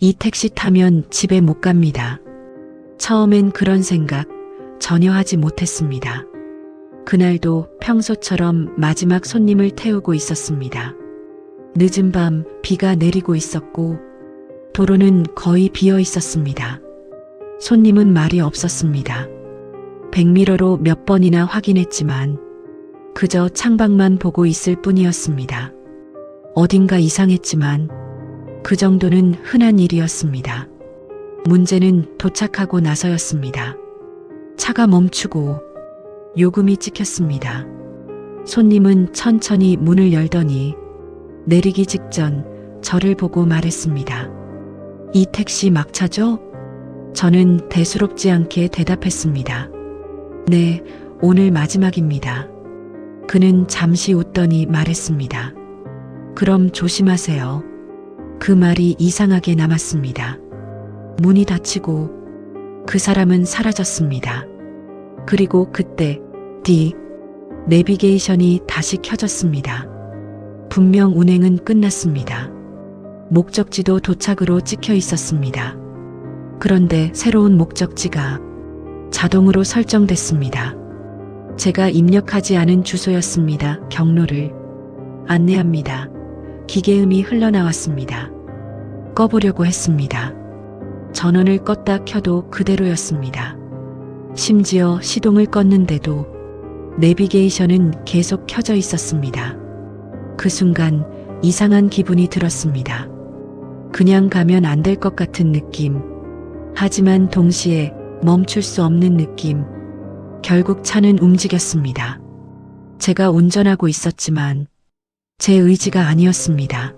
이 택시 타면 집에 못 갑니다. 처음엔 그런 생각 전혀 하지 못했습니다. 그날도 평소처럼 마지막 손님을 태우고 있었습니다. 늦은 밤 비가 내리고 있었고 도로는 거의 비어 있었습니다. 손님은 말이 없었습니다. 백미러로 몇 번이나 확인했지만 그저 창밖만 보고 있을 뿐이었습니다. 어딘가 이상했지만 그 정도는 흔한 일이었습니다. 문제는 도착하고 나서였습니다. 차가 멈추고 요금이 찍혔습니다. 손님은 천천히 문을 열더니 내리기 직전 저를 보고 말했습니다. 이 택시 막차죠? 저는 대수롭지 않게 대답했습니다. 네, 오늘 마지막입니다. 그는 잠시 웃더니 말했습니다. 그럼 조심하세요. 그 말이 이상하게 남았습니다. 문이 닫히고 그 사람은 사라졌습니다. 그리고 그때 내비게이션이 다시 켜졌습니다. 분명 운행은 끝났습니다. 목적지도 도착으로 찍혀 있었습니다. 그런데 새로운 목적지가 자동으로 설정됐습니다. 제가 입력하지 않은 주소였습니다. 경로를 안내합니다. 기계음이 흘러나왔습니다. 꺼보려고 했습니다. 전원을 껐다 켜도 그대로였습니다. 심지어 시동을 껐는데도 내비게이션은 계속 켜져 있었습니다. 그 순간 이상한 기분이 들었습니다. 그냥 가면 안 될 것 같은 느낌. 하지만 동시에 멈출 수 없는 느낌. 결국 차는 움직였습니다. 제가 운전하고 있었지만 제 의지가 아니었습니다.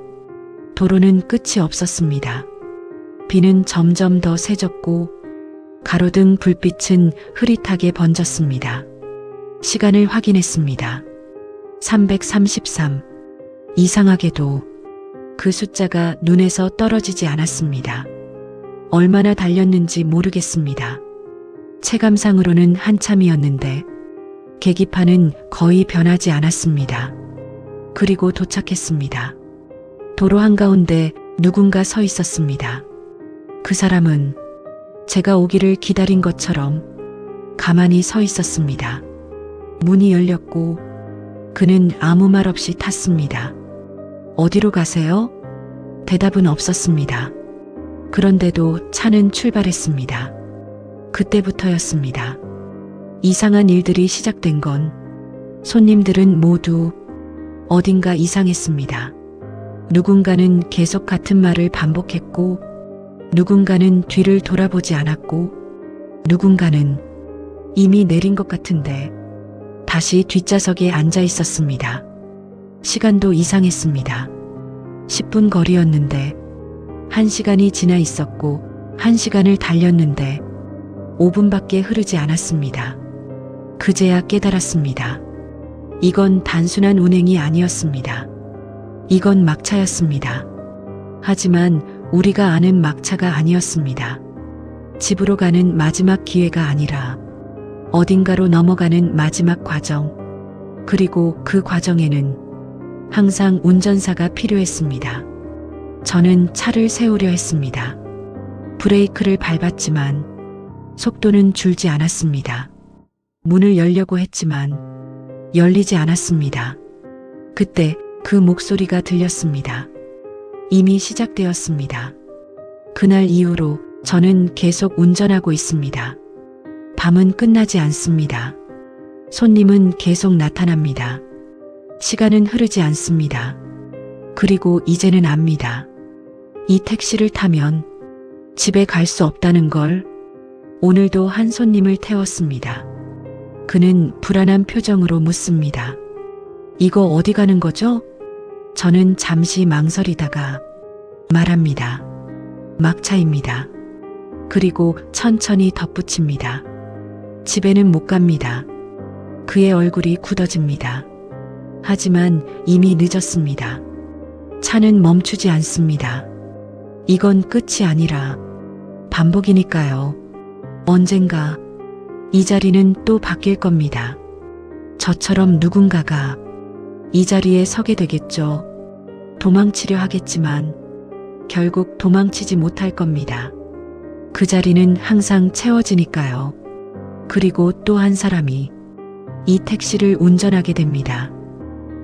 도로는 끝이 없었습니다. 비는 점점 더 세졌고 가로등 불빛은 흐릿하게 번졌습니다. 시간을 확인했습니다. 333. 이상하게도 그 숫자가 눈에서 떨어지지 않았습니다. 얼마나 달렸는지 모르겠습니다. 체감상으로는 한참이었는데 계기판은 거의 변하지 않았습니다. 그리고 도착했습니다. 도로 한가운데 누군가 서 있었습니다. 그 사람은 제가 오기를 기다린 것처럼 가만히 서 있었습니다. 문이 열렸고 그는 아무 말 없이 탔습니다. 어디로 가세요? 대답은 없었습니다. 그런데도 차는 출발했습니다. 그때부터였습니다. 이상한 일들이 시작된 건 손님들은 모두 어딘가 이상했습니다. 누군가는 계속 같은 말을 반복했고 누군가는 뒤를 돌아보지 않았고 누군가는 이미 내린 것 같은데 다시 뒷좌석에 앉아 있었습니다. 시간도 이상했습니다. 10분 거리였는데 1시간이 지나 있었고 1시간을 달렸는데 5분밖에 흐르지 않았습니다. 그제야 깨달았습니다. 이건 단순한 운행이 아니었습니다. 이건 막차였습니다. 하지만 우리가 아는 막차가 아니었습니다. 집으로 가는 마지막 기회가 아니라 어딘가로 넘어가는 마지막 과정. 그리고 그 과정에는 항상 운전사가 필요했습니다. 저는 차를 세우려 했습니다. 브레이크를 밟았지만 속도는 줄지 않았습니다. 문을 열려고 했지만 열리지 않았습니다. 그때 그 목소리가 들렸습니다. 이미 시작되었습니다. 그날 이후로 저는 계속 운전하고 있습니다. 밤은 끝나지 않습니다. 손님은 계속 나타납니다. 시간은 흐르지 않습니다. 그리고 이제는 압니다. 이 택시를 타면 집에 갈 수 없다는 걸. 오늘도 한 손님을 태웠습니다. 그는 불안한 표정으로 묻습니다. 이거 어디 가는 거죠? 저는 잠시 망설이다가 말합니다. 막차입니다. 그리고 천천히 덧붙입니다. 집에는 못 갑니다. 그의 얼굴이 굳어집니다. 하지만 이미 늦었습니다. 차는 멈추지 않습니다. 이건 끝이 아니라 반복이니까요. 언젠가 이 자리는 또 바뀔 겁니다. 저처럼 누군가가 이 자리에 서게 되겠죠. 도망치려 하겠지만 결국 도망치지 못할 겁니다. 그 자리는 항상 채워지니까요. 그리고 또 한 사람이 이 택시를 운전하게 됩니다.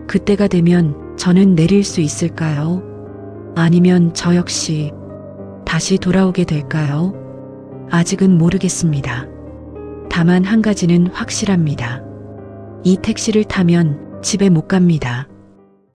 그때가 되면 저는 내릴 수 있을까요? 아니면 저 역시 다시 돌아오게 될까요? 아직은 모르겠습니다. 다만 한 가지는 확실합니다. 이 택시를 타면 집에 못 갑니다.